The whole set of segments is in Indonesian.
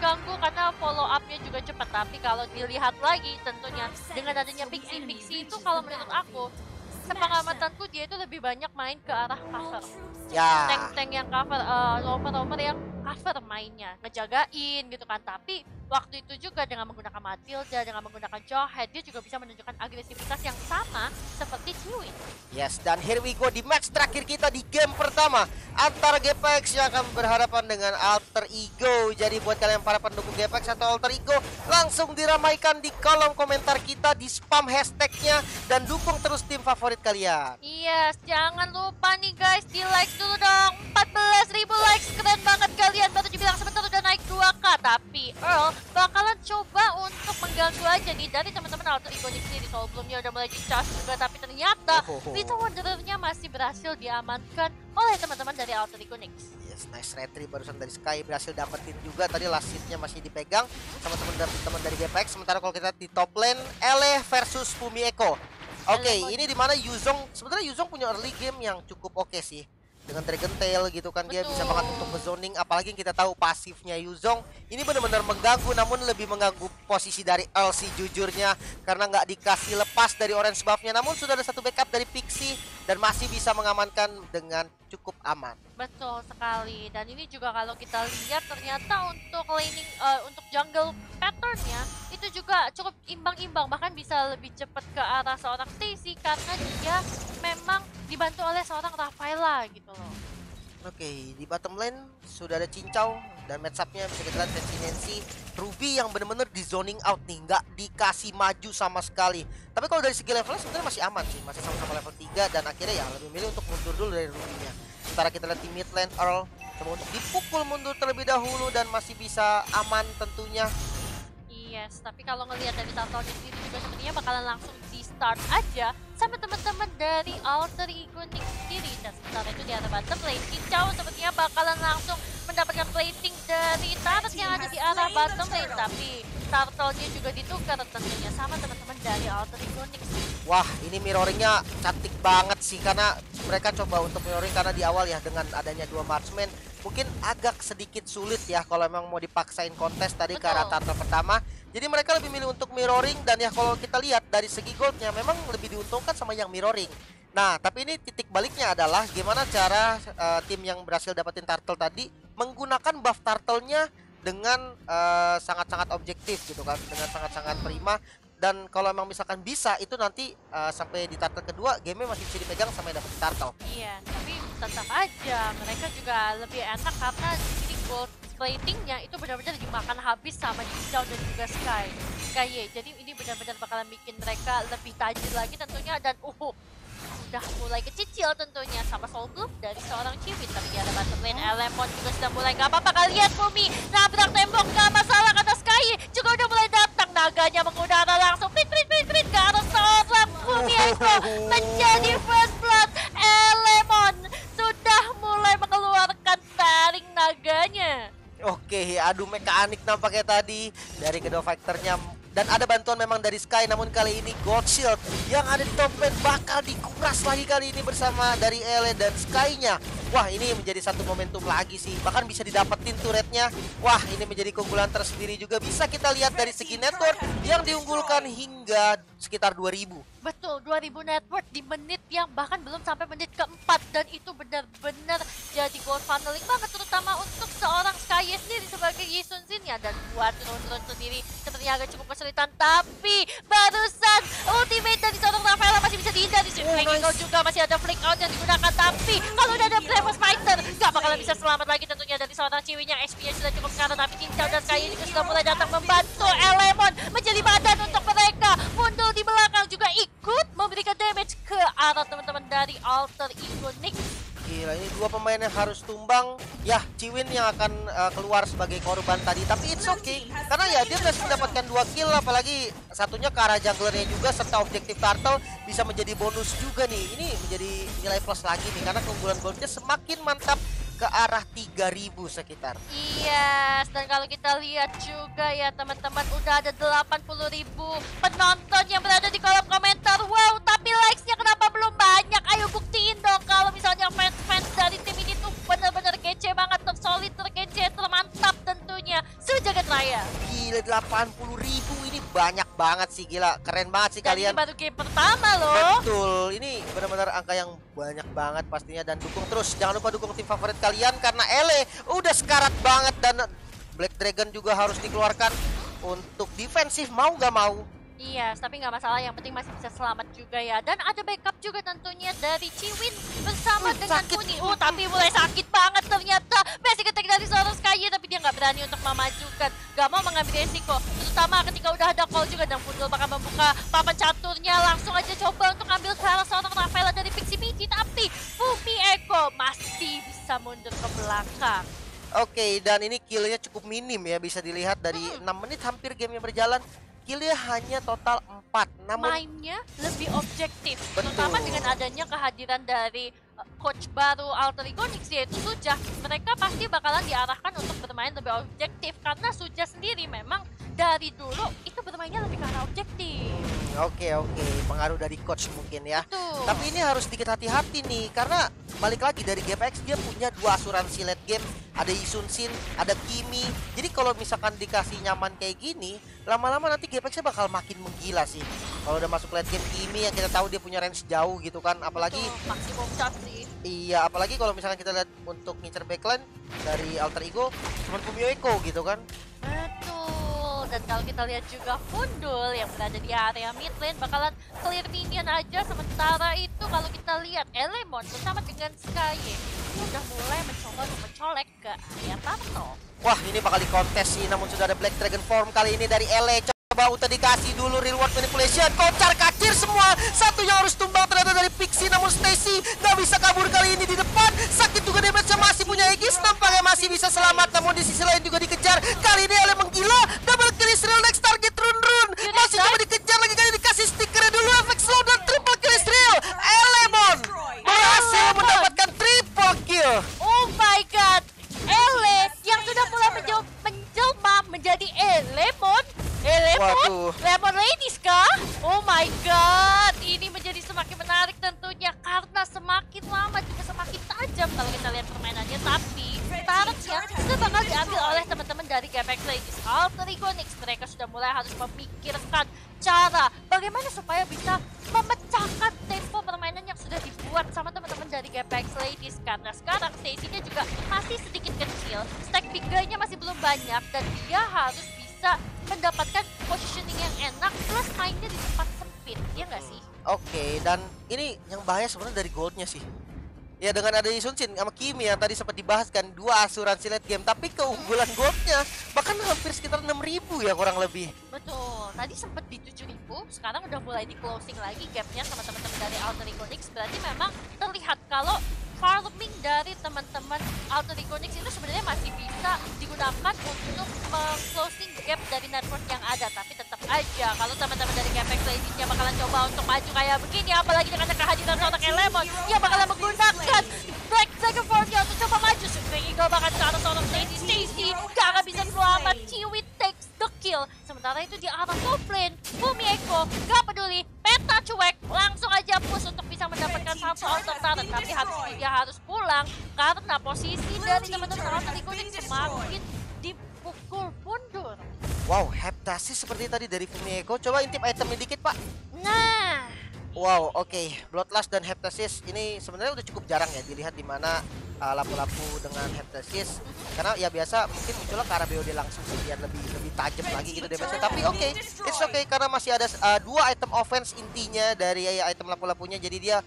mengganggu karena follow up-nya juga cepat. Tapi kalau dilihat lagi tentunya dengan adanya Pixie itu kalau menurut aku sepengamatanku dia itu lebih banyak main ke arah cover. Ya. Tank-tank yang cover, roamer yang cover mainnya, ngejagain gitu kan. Tapi waktu itu juga dengan menggunakan Matilda, dengan menggunakan Jawhead, dia juga bisa menunjukkan agresivitas yang sama seperti Chiwin. Yes, dan here we go di match terakhir kita di game pertama antara Gpex yang akan berhadapan dengan Alter Ego. Jadi buat kalian para pendukung Gpex atau Alter Ego, langsung diramaikan di kolom komentar kita, di spam hashtagnya, dan dukung terus tim favorit kalian. Yes, jangan lupa nih guys, di like dulu dong. 14.000 likes, keren banget kalian. Baru dibilang sebentar udah naik 2k. Tapi Earl bakalan coba untuk mengganggu aja nih dari teman-teman Alter Ego di sini. Soal belumnya udah mulai di-charge juga, tapi ternyata Little Wanderer-nya masih berhasil diamankan oleh teman-teman dari Alter Ego Nyx. Yes, nice retrieve barusan dari Sky, berhasil dapetin juga. Tadi last hit-nya masih dipegang sama teman-teman dari Gpex. Sementara kalau kita di top lane, Ele versus Fumi Echo. Oke, ini dimana Yuzong, sebenarnya Yuzong punya early game yang cukup oke sih. Dengan Dragon Tail gitu kan, dia bisa banget untuk nge-zoning. Apalagi yang kita tahu pasifnya Yuzong ini benar-benar mengganggu, namun lebih mengganggu posisi dari Earl sih jujurnya, karena nggak dikasih lepas dari orange buff-nya. Namun sudah ada satu backup dari Pixie dan masih bisa mengamankan dengan cukup aman. Betul sekali. Dan ini juga kalau kita lihat ternyata untuk laning, untuk jungle pattern-nya itu juga cukup imbang-imbang, bahkan bisa lebih cepat ke arah seorang Stacy karena dia memang dibantu oleh seorang Rafaela gitu loh. Oke, di bottom lane sudah ada Cincau dan matchup-nya bisa kita lihat Nancy Ruby yang benar-benar di zoning out nih, nggak dikasih maju sama sekali. Tapi kalau dari segi levelnya sebenarnya masih aman sih, masih sama-sama level 3 dan akhirnya ya lebih milih untuk mundur dulu dari Ruby-nya. Sementara kita lihat di mid lane Earl coba untuk dipukul mundur terlebih dahulu dan masih bisa aman tentunya. Yes, tapi kalau ngelihat dari turtle sendiri juga sebenarnya bakalan langsung di start aja sama teman-teman dari Alter Ego Nyx sendiri. Dan sementara itu di arah bottom lane, Cincau sepertinya bakalan langsung mendapatkan plating dari turret yang ada di arah bottom lane. Tapi turtle-nya juga ditukar tentunya sama teman-teman dari Alter Ego Nyx. Wah, ini mirroringnya cantik banget sih, karena mereka coba untuk mirroring karena di awal ya dengan adanya dua marksman mungkin agak sedikit sulit ya kalau memang mau dipaksain kontes tadi ke arah turtle pertama. Jadi mereka lebih milih untuk mirroring, dan ya kalau kita lihat dari segi goldnya memang lebih diuntungkan sama yang mirroring. Nah, tapi ini titik baliknya adalah gimana cara tim yang berhasil dapetin turtle tadi menggunakan buff turtle-nya dengan sangat-sangat objektif gitu kan, dengan sangat-sangat prima. Dan kalau emang misalkan bisa itu nanti sampai di turtle kedua gamenya masih bisa dipegang sampai dapet turtle. Iya, tapi tetap aja mereka juga lebih enak karena di sini gold platingnya itu benar-benar dimakan habis sama Cincau dan juga Sky. Jadi ini benar-benar bakalan bikin mereka lebih tajir lagi tentunya, dan udah mulai kecicil tentunya sama soul glove dari seorang Chiwin. Tapi di ada bottom lane Elemon juga sudah mulai nggak apa-apa kalian. Fumi nabrak tembok nggak masalah karena Sky juga udah mulai datang, naganya mengudara langsung prit ke arah seorang Fumi Echo menjadi first blood. Elemon sudah mulai mengeluarkan taring naganya. Oke, adu mekanik nampaknya tadi dari kedua fighternya. Dan ada bantuan memang dari Sky, namun kali ini Gold Shield yang ada di top lane bakal dikuras lagi kali ini bersama dari Ele dan Sky-nya. Wah, ini menjadi satu momentum lagi sih, bahkan bisa didapetin turretnya. Wah, ini menjadi keunggulan tersendiri juga. Bisa kita lihat dari segi network yang diunggulkan hingga sekitar 2000. Betul, 2000 network di menit yang bahkan belum sampai menit keempat, dan itu benar-benar jadi gold funneling banget, terutama untuk seorang Sky sendiri sebagai Yisun Xin-nya. Dan buat Run sendiri sepertinya agak cukup kesulitan, tapi barusan ultimate dari seorang Rafaela masih bisa dihindari. Nice. Juga masih ada flick out yang digunakan, tapi kalau udah ada Bravos Fighter gak bakalan bisa selamat lagi tentunya dari seorang Chiwin yang XP-nya sudah cukup kanan. Tapi Cincau dan Sky juga sudah mulai datang membantu Elemon menjadi badan untuk mereka. Mundur di belakang juga ikut memberikan damage ke arah teman-teman dari Alter Ego Nyx. Gila, ini dua pemain yang harus tumbang. Ya, Chiwin yang akan keluar sebagai korban tadi. Tapi it's okay, karena ya dia berhasil mendapatkan 2 kill. Apalagi satunya ke arah junglernya juga, serta objektif turtle bisa menjadi bonus juga nih. Ini menjadi nilai plus lagi nih, karena keunggulan goldnya semakin mantap ke arah 3000 sekitar. Yes, dan kalau kita lihat juga ya teman-teman, udah ada 80.000 penonton yang berada di kolom komentar. Wow, tapi likes-nya kenapa belum banyak? Ayo buktiin dong kalau misalnya fans-fans dari tim ini tuh benar-benar kece banget, tersolid, terkece, termantap tentunya. Sejagat Raya. Gila 80.000 ini banyak banget sih, gila. Keren banget sih Dan kalian. ini baru game pertama loh. Betul, ini benar-benar angka yang banyak banget pastinya, dan dukung terus. Jangan lupa dukung tim favorit kalian karena Ele udah sekarat banget dan Black Dragon juga harus dikeluarkan untuk defensif mau nggak mau. Iya, tapi nggak masalah. Yang penting masih bisa selamat juga ya. Dan ada backup juga tentunya dari Chiwin bersama dengan sakit. Kuni. Tapi mulai sakit banget ternyata. Basic attack dari seorang Sky, tapi dia nggak berani untuk memajukan. Nggak mau mengambil resiko. Terutama ketika udah ada call juga, dan Fundul bakal membuka papan caturnya. Langsung aja coba untuk ambil ke arah seorang Rafaela dari Pixie Miji. Tapi Fumi Eko masih bisa mundur ke belakang. Oke, dan ini killnya cukup minim ya, bisa dilihat dari 6 menit hampir gamenya berjalan. Killnya hanya total 4, namun Mainnya lebih objektif, Betul. terutama dengan adanya kehadiran dari coach baru Alter Ego Nyx, yaitu Suja. Mereka pasti bakalan diarahkan untuk bermain lebih objektif, karena Suja sendiri memang dari dulu itu bermainnya lebih ke arah objektif. Oke, pengaruh dari coach mungkin ya. Tuh. Tapi ini harus sedikit hati-hati nih, karena balik lagi dari GPX dia punya 2 asuransi late game. Ada Isunsin, ada Kimi. Jadi kalau misalkan dikasih nyaman kayak gini, lama-lama nanti GPX-nya bakal makin menggila sih. Kalau udah masuk late game Kimi yang kita tahu dia punya range jauh gitu kan, apalagi Betul, maksimum charge sih. iya, apalagi kalau misalkan kita lihat untuk ngincer backline dari Alter Ego cuma Fumio Eko gitu kan. Betul, dan kalau kita lihat juga Fundul yang berada di area mid lane bakalan clear minion aja. Sementara itu kalau kita lihat Elemon bersama dengan Sky udah mulai mencoba untuk mencolek ke area Tarno. Wah, ini bakal dikontes sih, namun sudah ada Black Dragon form kali ini dari Ele. Coba Uta dikasih dulu reward manipulation, kocar kacir semua. Satunya harus tumbang ternyata dari Pixie, namun Stacy nggak bisa kabur kali ini di depan. Sakit juga damage-nya, masih punya Aegis, tampaknya masih bisa selamat. Namun di sisi lain juga dikejar. Kali ini Ele menggila, double kill Israel, next target run. Masih coba dikejar lagi, kali dikasih stickernya dulu, efek slow dan triple kill Israel. Elemon berhasil mendapatkan triple kill. Oh my god, Ele yang sudah mulai menjelma menjadi Elemon. Waduh. Lemon Ladies kah? Oh my god, ini menjadi semakin menarik tentunya karena semakin lama juga semakin tajam kalau kita lihat permainannya. Tapi targetnya sudah bakal diambil oleh teman-teman dari GPX Ladies. Alter Ego Nyx, mereka sudah mulai harus memikirkan cara bagaimana supaya bisa memecahkan tempo permainan yang sudah dibuat sama teman-teman dari GPX Ladies. Karena sekarang Stacy-nya juga masih sedikit kecil, stack big guy-nya masih belum banyak, dan dia harus bisa mendapatkan positioning yang enak plus mainnya di tempat sempit, ya nggak sih? Oke, dan ini yang bahaya sebenarnya dari goldnya sih. Ya dengan ada Isunsin sama Kimi yang tadi sempat dibahas kan, 2 asuransi late game, tapi keunggulan goldnya bahkan hampir sekitar 6.000 ya kurang lebih. Betul, tadi sempat di 7.000, sekarang udah mulai di closing lagi gapnya sama teman-teman dari Alter Ego Nyx. Berarti memang terlihat kalau farming dari teman-teman Alter Ego Nyx itu sebenarnya masih bisa digunakan untuk closing gap dari network yang ada. Tapi tetap aja kalau teman-teman dari GPX Ladies-nya bakalan coba untuk maju kayak begini, apalagi dengan kehadiran seorang Elemon yang bakalan menggunakan Black Dragon Force-nya untuk coba maju. Super Eagle bakal ke arah seorang Stacy gak akan bisa selamat. Chiwi takes the kill. Sementara itu di arah top lane, Fumi Eko gak peduli, peta cuek, langsung aja push untuk bisa mendapatkan satu auto turret. Tapi habis itu dia harus pulang karena posisi dari teman-teman Alter Ego Nyx semakin dipukul mundur. Wow, Heptasis seperti tadi dari Fumi Eko. Coba intip itemnya dikit, Pak. Nah, Wow, oke. Bloodlust dan Heptasis ini sebenarnya udah cukup jarang ya dilihat di mana lapu-lapu dengan Heptasis. Karena ya biasa mungkin munculnya ke arah BOD langsung sih, biar lebih tajam lagi gitu damage-nya. Tapi oke, it's okay karena masih ada 2 item offense intinya dari item lapu-lapunya. Jadi dia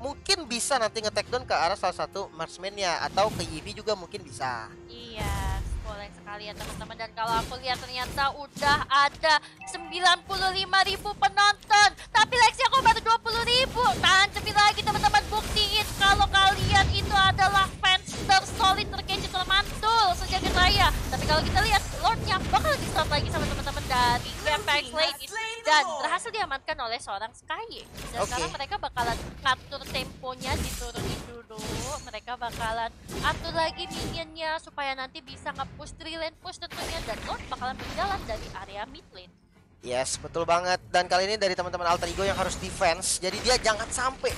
mungkin bisa nanti nge-take down ke arah salah satu marksman-nya, atau ke Yivi juga mungkin bisa. iya, boleh sekali ya teman-teman. Dan kalau aku lihat ternyata udah ada 95.000 penonton, tapi Lexia kok baru 20.000. Tancapin lagi teman-teman, buktiin kalau kalian itu adalah fans tersolid, terkece, termantul sejagat raya. Tapi kalau kita lihat Lordnya bakal di-stop lagi sama teman-teman dari GPX Ladies, dan berhasil diamankan oleh seorang Sky. Dan sekarang mereka bakalan ngatur temponya, diturunin dulu. Mereka bakalan atur lagi minionnya supaya nanti bisa nge-push 3 lane push tentunya, dan Lord bakalan berjalan dari area mid lane. Yes, betul banget. Dan kali ini dari teman-teman Alter Ego yang harus defense. Jadi dia jangan sampai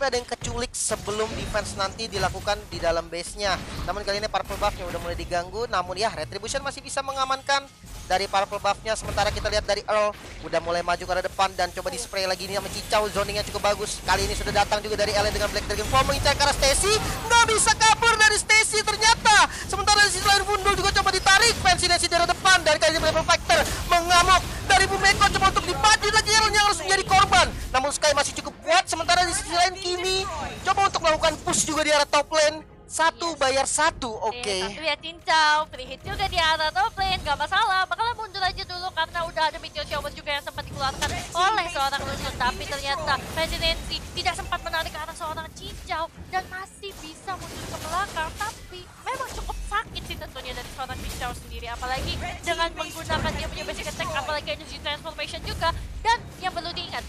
ada yang keculik sebelum defense nanti dilakukan di dalam base-nya. Namun kali ini purple buff-nya udah mulai diganggu. Namun ya Retribution masih bisa mengamankan dari purple buff-nya. Sementara kita lihat dari Earl udah mulai maju ke arah depan dan coba di-spray lagi ini sama Cicau. Zoningnya cukup bagus. Kali ini sudah datang juga dari LA dengan Black Dragon Form mengincar ke arah Stacy. Nggak bisa kabur dari Stacy ternyata. Sementara di sisi lain Bundul juga coba ditarik. Fancy-Nancy dari depan. Dari kali ini Level Factor mengamuk dari Bumeko, coba untuk dipadu lagi yang harus menjadi korban. Namun Sky masih cukup kuat. Sementara di sisi lain Kimi coba untuk melakukan push juga di arah top lane. Satu bayar satu, oke. Tapi ya Cincau, free hit juga di arah top lane, gak masalah. Bakalan mundur aja dulu karena udah ada Meteor Shower juga yang sempat dikeluarkan oleh seorang Lucian. Tapi ternyata Residency tidak sempat menarik ke arah seorang Cincau dan masih bisa mundur ke belakang. Tapi memang cukup sakit sih tentunya dari seorang Cincau sendiri. Apalagi dengan menggunakan dia punya basic attack, apalagi energy transformation juga. Dan yang perlu diingat,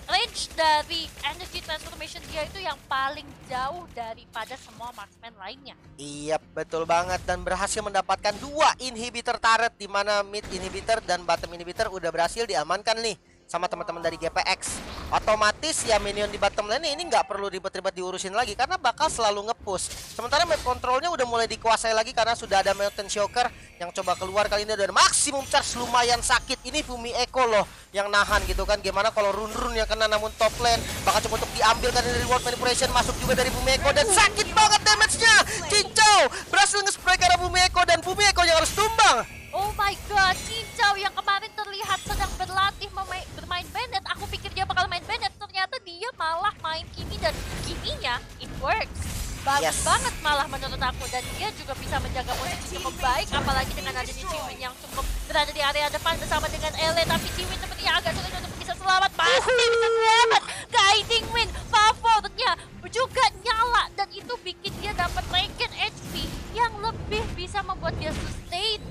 range dari energy transformation dia itu yang paling jauh daripada semua marksman lainnya. Iya, betul banget. Dan berhasil mendapatkan 2 inhibitor turret, di mana mid inhibitor dan bottom inhibitor udah berhasil diamankan nih sama teman-teman dari GPX. Otomatis ya minion di bottom lane ini nggak perlu ribet-ribet diurusin lagi karena bakal selalu nge-push. Sementara map controlnya udah mulai dikuasai lagi karena sudah ada Mountain Shocker yang coba keluar kali ini dan maksimum charge lumayan sakit. Ini Bumi Eko loh yang nahan gitu kan. Gimana kalau run-run yang kena, namun top lane bakal coba untuk diambil kan dari reward manipulation, masuk juga dari Bumi Eko dan sakit banget damage-nya. Cincau berhasil nge-spray ke arah Bumi Eko dan Bumi Eko yang harus tumbang. Oh my god, Cincau yang kemarin terlihat sedang berlatih bermain Bennett. Aku pikir dia bakal main Bennett, ternyata dia malah main Kimi dan Kiminya it works. Bagus banget malah menurut aku, dan dia juga bisa menjaga posisi cukup baik, apalagi dengan adanya Jimin yang cukup berada di area depan bersama dengan Ele. Tapi Jimin sepertinya agak sulit untuk bisa selamat. Pasti bisa selamat. Guiding Wind favoritnya juga nyala, dan itu bikin dia dapat Regen HP yang lebih bisa membuat dia sustain.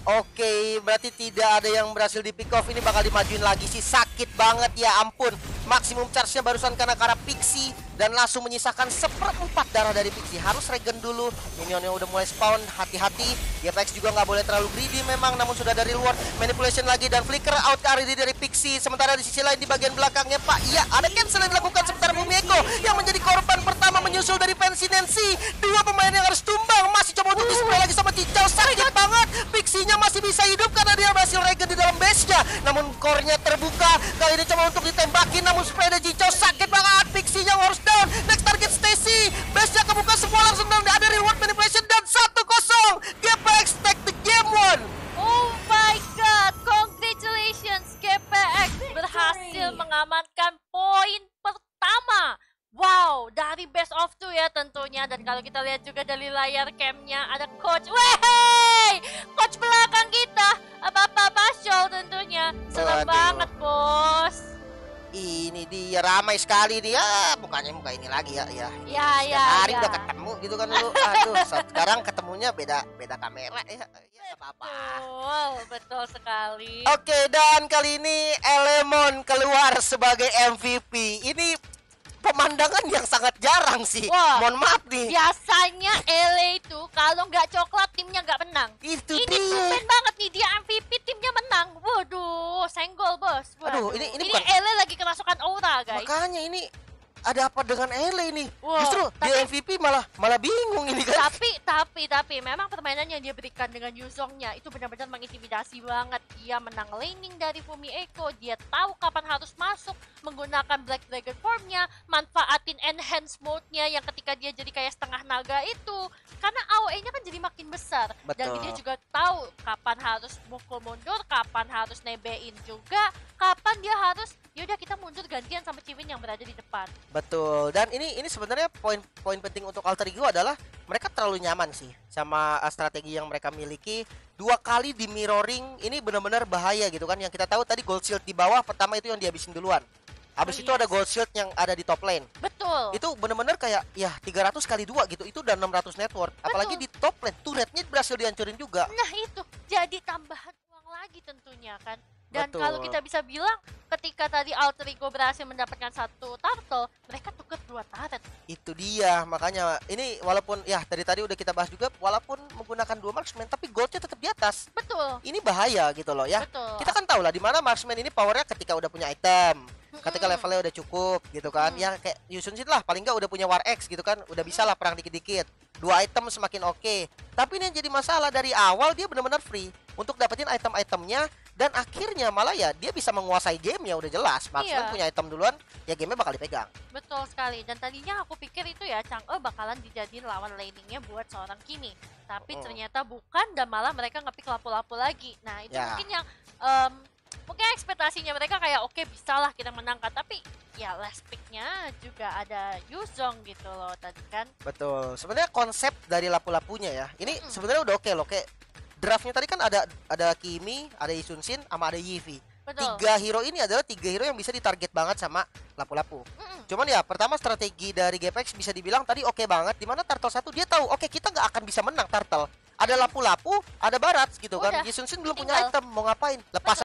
Oke, berarti tidak ada yang berhasil di pick off. Ini bakal dimajuin lagi sih. Sakit banget, ya ampun. Maksimum charge-nya barusan kena ke arah Pixie dan langsung menyisakan 1/4 darah dari Pixie. Harus regen dulu. Minionnya udah mulai spawn, hati-hati. GPX juga nggak boleh terlalu greedy memang, namun sudah dari luar manipulation lagi dan flicker out ke dari Pixie. Sementara di sisi lain di bagian belakangnya Pak, iya ada cancel yang dilakukan sementara Bumeko yang menjadi korban pertama menyusul dari Fancy-Nancy. 2 pemain yang harus tumbang. Masih coba untuk display lagi sama Cicau. Sakit banget. Pixie-nya masih bisa hidup karena dia berhasil regen di dalam base-nya. Namun core-nya terbuka. Kali ini coba untuk ditembakin, namun spray dari Cicau sakit banget. Pixie-nya harus down. Next target Stacy. Base-nya kebuka semua langsung, dan ada reward manipulation dan 1-0. GPX take the game one. Oh my god, congratulations, GPX berhasil mengamankan poin pertama. Wow, dari best of 2 ya tentunya. Dan kalau kita lihat juga dari layar camnya ada coach. Wey, coach belakang kita, Bapak Basyo tentunya. Serem banget, bos. Ini dia ramai sekali dia. Bukannya muka ini lagi ya. Ya. Hari udah ketemu gitu kan dulu. Aduh, sekarang ketemunya beda kamera ya. Ya apa-apa. Betul sekali. Oke, dan kali ini Elemon keluar sebagai MVP. Ini pemandangan yang sangat jarang sih. Wah, mohon maaf nih. Biasanya LA itu kalau nggak coklat timnya nggak menang. Itu ini dia. tumben banget nih, dia MVP timnya menang. Waduh, senggol bos. Aduh, ini bukan LA lagi kerasukan aura guys. Makanya ini ada apa dengan Ele nih? Wow, Justru dia MVP malah bingung ini kan. Tapi memang permainan yang dia berikan dengan Yuzongnya itu benar-benar mengintimidasi banget. Dia menang laning dari Bumi Eko, dia tahu kapan harus masuk menggunakan Black Dragon Form-nya, manfaatin enhance mode-nya yang ketika dia jadi kayak setengah naga itu. Karena AOE-nya kan jadi makin besar. Betul. Dan dia juga tahu kapan harus mukul mundur, kapan harus nebein juga, kapan dia harus yaudah kita mundur gantian sama Ciwin yang berada di depan. Betul. Dan ini sebenarnya poin penting untuk Alter Ego adalah mereka terlalu nyaman sih sama strategi yang mereka miliki. 2 kali di mirroring ini benar-benar bahaya gitu kan. Yang kita tahu tadi gold shield di bawah pertama itu yang dihabisin duluan. Habis itu ada gold shield yang ada di top lane. Betul. Itu benar-benar kayak ya 300 kali 2 gitu. Itu udah 600 network. Apalagi di top lane turretnya berhasil dihancurin juga. Nah itu jadi tambahan uang lagi tentunya kan. Dan Betul. kalau kita bisa bilang ketika tadi Alter Ego berhasil mendapatkan 1 turtle, mereka tukar 2 turret. Itu dia, makanya ini walaupun ya tadi udah kita bahas juga, walaupun menggunakan 2 marksman tapi goldnya tetap di atas. Betul. ini bahaya gitu loh ya. Betul. Kita kan tahu lah di mana marksman ini powernya ketika udah punya item, ketika levelnya udah cukup gitu kan. Ya kayak Yusun Shin lah paling nggak udah punya War X gitu kan, udah bisa lah perang dikit-dikit. 2 item semakin oke. Tapi ini yang jadi masalah dari awal dia benar-benar free untuk dapetin item-itemnya, dan akhirnya malah ya dia bisa menguasai game ya udah jelas. Marksman Iya. punya item duluan, ya gamenya bakal dipegang. Betul sekali. Dan tadinya aku pikir itu ya Chang'e bakalan dijadiin lawan laningnya buat seorang Kimi. Tapi ternyata bukan, dan malah mereka ngepick lapu-lapu lagi. Nah itu Ya. mungkin yang mungkin ekspektasinya mereka kayak oke bisa lah kita menangkan. Tapi ya last picknya juga ada Yuzong gitu loh tadi kan. Betul. Sebenarnya konsep dari lapu-lapunya ya. Ini sebenarnya udah oke loh, kayak draftnya tadi kan ada Kimi, ada Yusun Shin, sama ada Yivi. Betul. 3 hero ini adalah 3 hero yang bisa ditarget banget sama lapu-lapu. Cuman ya pertama strategi dari GPX bisa dibilang tadi oke banget, dimana Turtle 1 dia tahu oke kita nggak akan bisa menang Turtle. Ada lapu-lapu, ada barat gitu kan. Udah, Yusun Shin belum punya tinggal. item, mau ngapain? Lepas